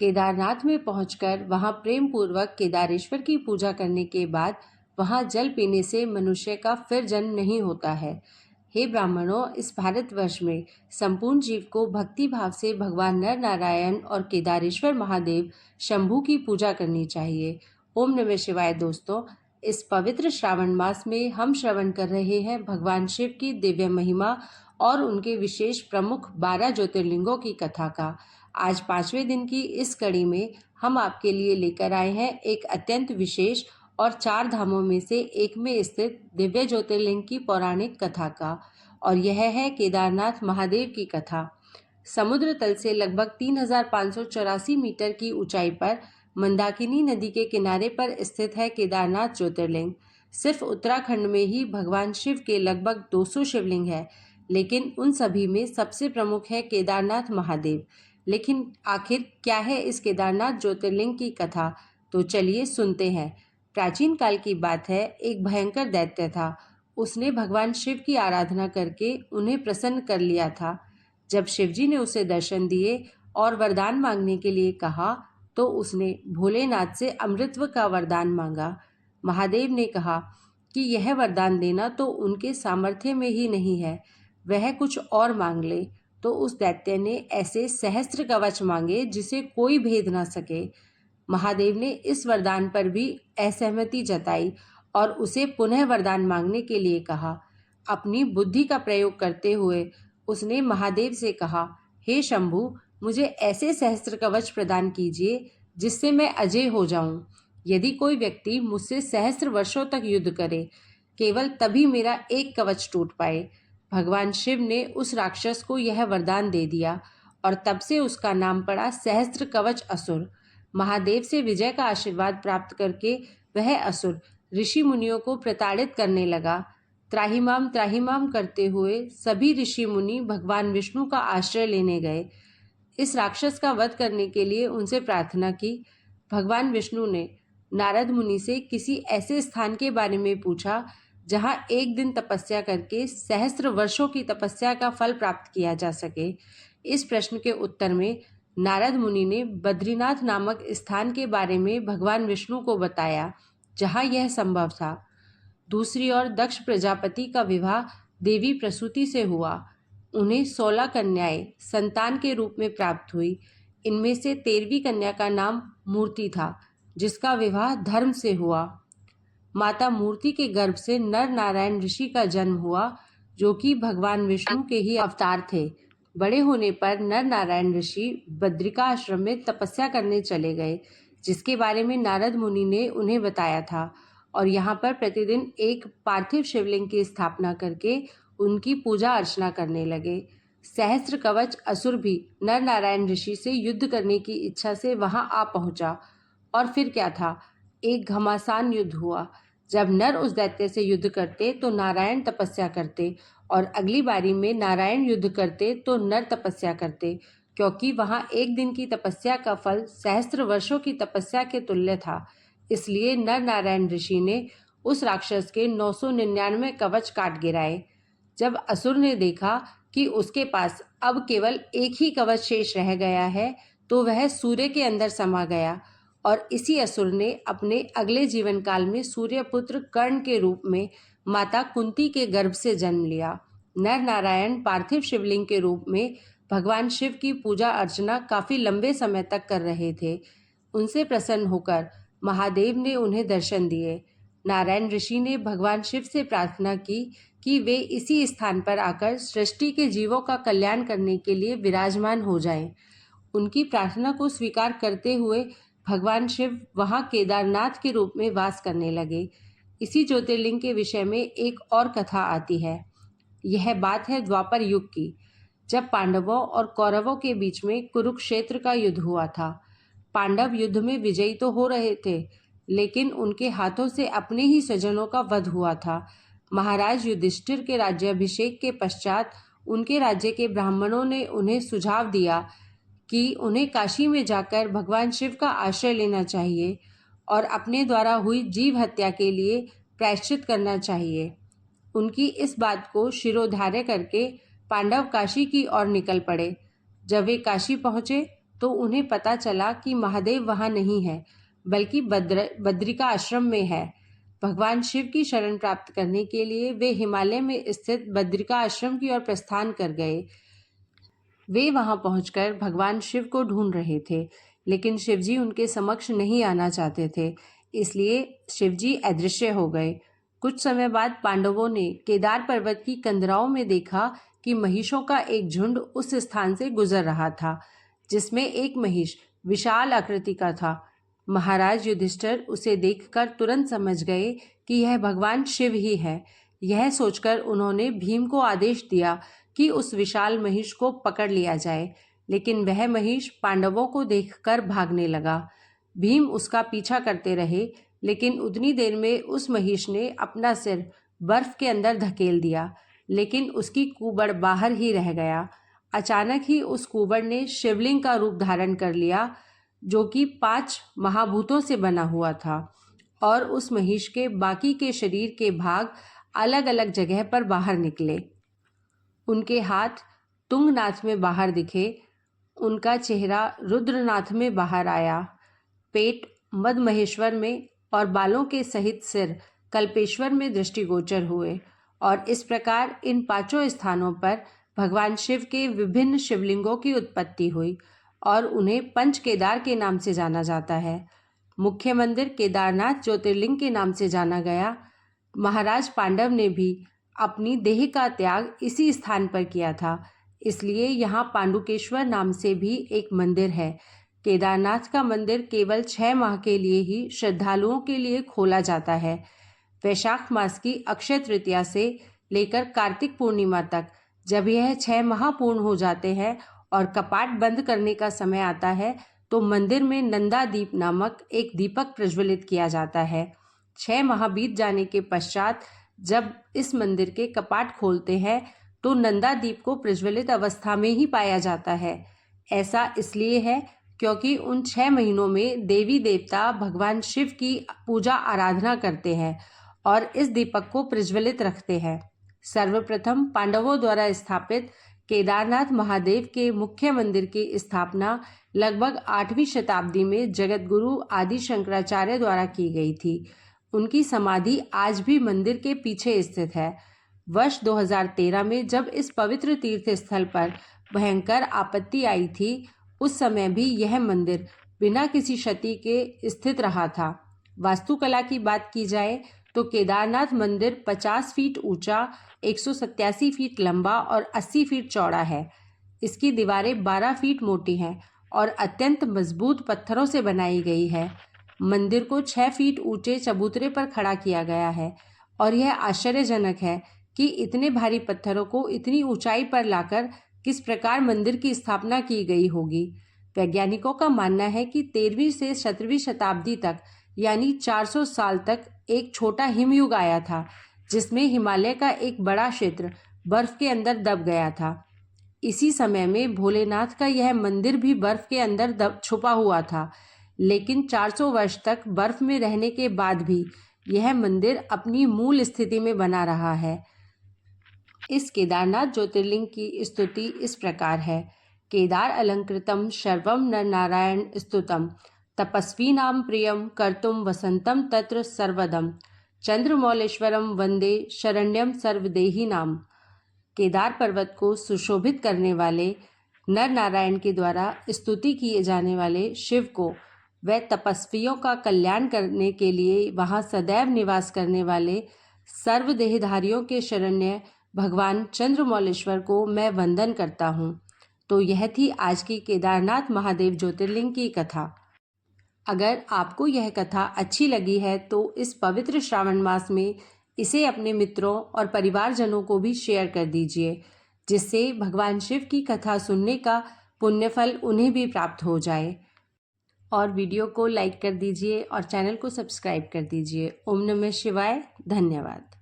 केदारनाथ में पहुंचकर वहां प्रेम पूर्वक केदारेश्वर की पूजा करने के बाद वहां जल पीने से मनुष्य का फिर जन्म नहीं होता है। हे ब्राह्मणों, इस भारतवर्ष में संपूर्ण जीव को भक्ति भाव से भगवान नर नारायण और केदारेश्वर महादेव शंभू की पूजा करनी चाहिए। ओम नमः शिवाय। दोस्तों, इस पवित्र श्रावण मास में हम श्रवण कर रहे हैं भगवान शिव की दिव्य महिमा और उनके विशेष प्रमुख 12 ज्योतिर्लिंगों की कथा का। आज 5वें दिन की इस कड़ी में हम आपके लिए लेकर आए हैं एक अत्यंत विशेष और 4 धामों में से एक में स्थित दिव्य ज्योतिर्लिंग की पौराणिक कथा का, और यह है केदारनाथ महादेव की कथा। समुद्र तल से लगभग 3584 मीटर की ऊंचाई पर मंदाकिनी नदी के किनारे पर स्थित है केदारनाथ ज्योतिर्लिंग। सिर्फ उत्तराखंड में ही भगवान शिव के लगभग 200 शिवलिंग है, लेकिन उन सभी में सबसे प्रमुख है केदारनाथ महादेव। लेकिन आखिर क्या है इस केदारनाथ ज्योतिर्लिंग की कथा, तो चलिए सुनते हैं। प्राचीन काल की बात है, एक भयंकर दैत्य था। उसने भगवान शिव की आराधना करके उन्हें प्रसन्न कर लिया था। जब शिवजी ने उसे दर्शन दिए और वरदान मांगने के लिए कहा, तो उसने भोलेनाथ से अमृतत्व का वरदान मांगा। महादेव ने कहा कि यह वरदान देना तो उनके सामर्थ्य में ही नहीं है, वह कुछ और मांग ले। तो उस दैत्य ने ऐसे सहस्त्र कवच मांगे जिसे कोई भेद ना सके। महादेव ने इस वरदान पर भी असहमति जताई और उसे पुनः वरदान मांगने के लिए कहा। अपनी बुद्धि का प्रयोग करते हुए उसने महादेव से कहा, हे शंभु, मुझे ऐसे सहस्त्र कवच प्रदान कीजिए जिससे मैं अजय हो जाऊं। यदि कोई व्यक्ति मुझसे सहस्त्र वर्षों तक युद्ध करे, केवल तभी मेरा एक कवच टूट पाए। भगवान शिव ने उस राक्षस को यह वरदान दे दिया और तब से उसका नाम पड़ा सहस्त्र कवच असुर। महादेव से विजय का आशीर्वाद प्राप्त करके वह असुर ऋषि मुनियों को प्रताड़ित करने लगा। त्राहिमाम करते हुए सभी ऋषि मुनि भगवान विष्णु का आश्रय लेने गए। इस राक्षस का वध करने के लिए उनसे प्रार्थना की। भगवान विष्णु ने नारद मुनि से किसी ऐसे स्थान के बारे में पूछा जहां एक दिन तपस्या करके सहस्त्र वर्षों की तपस्या का फल प्राप्त किया जा सके। इस प्रश्न के उत्तर में नारद मुनि ने बद्रीनाथ नामक स्थान के बारे में भगवान विष्णु को बताया, जहां यह संभव था। दूसरी ओर दक्ष प्रजापति का विवाह देवी प्रसूति से हुआ। उन्हें 16 कन्याएं संतान के रूप में प्राप्त हुई। इनमें से 13वीं कन्या का नाम मूर्ति था, जिसका विवाह धर्म से हुआ। माता मूर्ति के गर्भ से नर नारायण ऋषि का जन्म हुआ, जो कि भगवान विष्णु के ही अवतार थे। बड़े होने पर नर नारायण ऋषि बद्रिका आश्रम में तपस्या करने चले गए, जिसके बारे में नारद मुनि ने उन्हें बताया था, और यहाँ पर प्रतिदिन एक पार्थिव शिवलिंग की स्थापना करके उनकी पूजा अर्चना करने लगे। सहस्त्र कवच असुर भी नर नारायण ऋषि से युद्ध करने की इच्छा से वहां आ पहुंचा। और फिर क्या था, एक घमासान युद्ध हुआ। जब नर उस दैत्य से युद्ध करते तो नारायण तपस्या करते, और अगली बारी में नारायण युद्ध करते तो नर तपस्या करते, क्योंकि वहां एक दिन की तपस्या का फल सहस्त्र वर्षों की तपस्या के तुल्य था। इसलिए नर नारायण ऋषि ने उस राक्षस के 999 कवच काट गिराए। जब असुर ने देखा कि उसके पास अब केवल एक ही कवच शेष रह गया है, तो वह सूर्य के अंदर समा गया, और इसी असुर ने अपने अगले जीवन काल में सूर्यपुत्र कर्ण के रूप में माता कुंती के गर्भ से जन्म लिया। नर नारायण पार्थिव शिवलिंग के रूप में भगवान शिव की पूजा अर्चना काफी लंबे समय तक कर रहे थे। उनसे प्रसन्न होकर महादेव ने उन्हें दर्शन दिए। नारायण ऋषि ने भगवान शिव से प्रार्थना की कि वे इसी स्थान पर आकर सृष्टि के जीवों का कल्याण करने के लिए विराजमान हो जाएं। उनकी प्रार्थना को स्वीकार करते हुए भगवान शिव वहां केदारनाथ के रूप में वास करने लगे। इसी ज्योतिर्लिंग के विषय में एक और कथा आती है। यह बात है द्वापर युग की, जब पांडवों और कौरवों के बीच में कुरुक्षेत्र का युद्ध हुआ था। पांडव युद्ध में विजयी तो हो रहे थे, लेकिन उनके हाथों से अपने ही स्वजनों का वध हुआ था। महाराज युधिष्ठिर के राज्याभिषेक के पश्चात उनके राज्य के ब्राह्मणों ने उन्हें सुझाव दिया कि उन्हें काशी में जाकर भगवान शिव का आश्रय लेना चाहिए और अपने द्वारा हुई जीव हत्या के लिए प्रायश्चित करना चाहिए। उनकी इस बात को शिरोधार्य करके पांडव काशी की ओर निकल पड़े। जब वे काशी पहुंचे तो उन्हें पता चला कि महादेव वहाँ नहीं है, बल्कि बद्रिका आश्रम में है। भगवान शिव की शरण प्राप्त करने के लिए वे हिमालय में स्थित बद्रिका आश्रम की ओर प्रस्थान कर गए। वे वहां पहुंचकर भगवान शिव को ढूंढ रहे थे, लेकिन शिवजी उनके समक्ष नहीं आना चाहते थे, इसलिए शिवजी अदृश्य हो गए। कुछ समय बाद पांडवों ने केदार पर्वत की कंदराओं में देखा कि महिषों का एक झुंड उस स्थान से गुजर रहा था, जिसमें एक महिष विशाल आकृति का था। महाराज युधिष्ठिर उसे देखकर तुरंत समझ गए कि यह भगवान शिव ही है। यह सोचकर उन्होंने भीम को आदेश दिया कि उस विशाल महिष को पकड़ लिया जाए, लेकिन वह महिष पांडवों को देखकर भागने लगा। भीम उसका पीछा करते रहे, लेकिन उतनी देर में उस महिष ने अपना सिर बर्फ के अंदर धकेल दिया, लेकिन उसकी कुबड़ बाहर ही रह गया। अचानक ही उस कुबड़ ने शिवलिंग का रूप धारण कर लिया, जो कि 5 महाभूतों से बना हुआ था, और उस महिष के बाकी के शरीर के भाग अलग अलग जगह पर बाहर निकले। उनके हाथ तुंगनाथ में बाहर दिखे, उनका चेहरा रुद्रनाथ में बाहर आया, पेट मदमहेश्वर में और बालों के सहित सिर कल्पेश्वर में दृष्टिगोचर हुए। और इस प्रकार इन 5 स्थानों पर भगवान शिव के विभिन्न शिवलिंगों की उत्पत्ति हुई और उन्हें पंच केदार के नाम से जाना जाता है। मुख्य मंदिर केदारनाथ ज्योतिर्लिंग के नाम से जाना गया। महाराज पांडव ने भी अपनी देह का त्याग इसी स्थान पर किया था, इसलिए यहाँ पांडुकेश्वर नाम से भी एक मंदिर है। केदारनाथ का मंदिर केवल 6 माह के लिए ही श्रद्धालुओं के लिए खोला जाता है। वैशाख मास की अक्षय तृतीया से लेकर कार्तिक पूर्णिमा तक जब यह 6 माह पूर्ण हो जाते हैं और कपाट बंद करने का समय आता है, तो मंदिर में नंदा दीप नामक एक दीपक प्रज्वलित किया जाता है। 6 माह बीत जाने के पश्चात जब इस मंदिर के कपाट खोलते हैं, तो नंदा दीप को प्रज्वलित अवस्था में ही पाया जाता है। ऐसा इसलिए है क्योंकि उन 6 महीनों में देवी देवता भगवान शिव की पूजा आराधना करते हैं और इस दीपक को प्रज्वलित रखते हैं। सर्वप्रथम पांडवों द्वारा स्थापित केदारनाथ महादेव के मुख्य मंदिर की स्थापना लगभग 8वीं शताब्दी में जगतगुरु आदि शंकराचार्य द्वारा की गई थी। उनकी समाधि आज भी मंदिर के पीछे स्थित है। वर्ष 2013 में जब इस पवित्र तीर्थ स्थल पर भयंकर आपत्ति आई थी, उस समय भी यह मंदिर बिना किसी क्षति के स्थित रहा था। वास्तुकला की बात की जाए तो केदारनाथ मंदिर 50 फीट ऊंचा, 187 फीट लंबा और 80 फीट चौड़ा है। इसकी दीवारें 12 फीट मोटी हैं और अत्यंत मजबूत पत्थरों से बनाई गई है। मंदिर को 6 फीट ऊंचे चबूतरे पर खड़ा किया गया है और यह आश्चर्यजनक है कि इतने भारी पत्थरों को इतनी ऊंचाई पर लाकर किस प्रकार मंदिर की स्थापना की गई होगी। वैज्ञानिकों का मानना है कि 13वीं से 17वीं शताब्दी तक यानी 400 साल तक एक छोटा हिमयुग आया था, जिसमें हिमालय का एक बड़ा क्षेत्र बर्फ के अंदर दब गया था। इसी समय में भोलेनाथ का यह मंदिर भी बर्फ के अंदर छुपा हुआ था, लेकिन 400 वर्ष तक बर्फ में रहने के बाद भी यह मंदिर अपनी मूल स्थिति में बना रहा है। इस केदारनाथ ज्योतिर्लिंग की स्तुति इस प्रकार है। केदार अलंकृतम शर्वम नर नारायण स्तुतम, तपस्वीनां प्रियम कर्तुम वसंतम तत्र सर्वदम, चंद्रमौलेश्वरम वंदे शरण्यम सर्वदेहिनाम। केदार पर्वत को सुशोभित करने वाले नर नारायण के द्वारा स्तुति किए जाने वाले शिव को व तपस्वियों का कल्याण करने के लिए वहाँ सदैव निवास करने वाले सर्वदेहधारियों के शरण्य भगवान चंद्रमौलेश्वर को मैं वंदन करता हूँ। तो यह थी आज की केदारनाथ महादेव ज्योतिर्लिंग की कथा। अगर आपको यह कथा अच्छी लगी है तो इस पवित्र श्रावण मास में इसे अपने मित्रों और परिवारजनों को भी शेयर कर दीजिए, जिससे भगवान शिव की कथा सुनने का पुण्यफल उन्हें भी प्राप्त हो जाए। और वीडियो को लाइक कर दीजिए और चैनल को सब्सक्राइब कर दीजिए। ओम नमः शिवाय। धन्यवाद।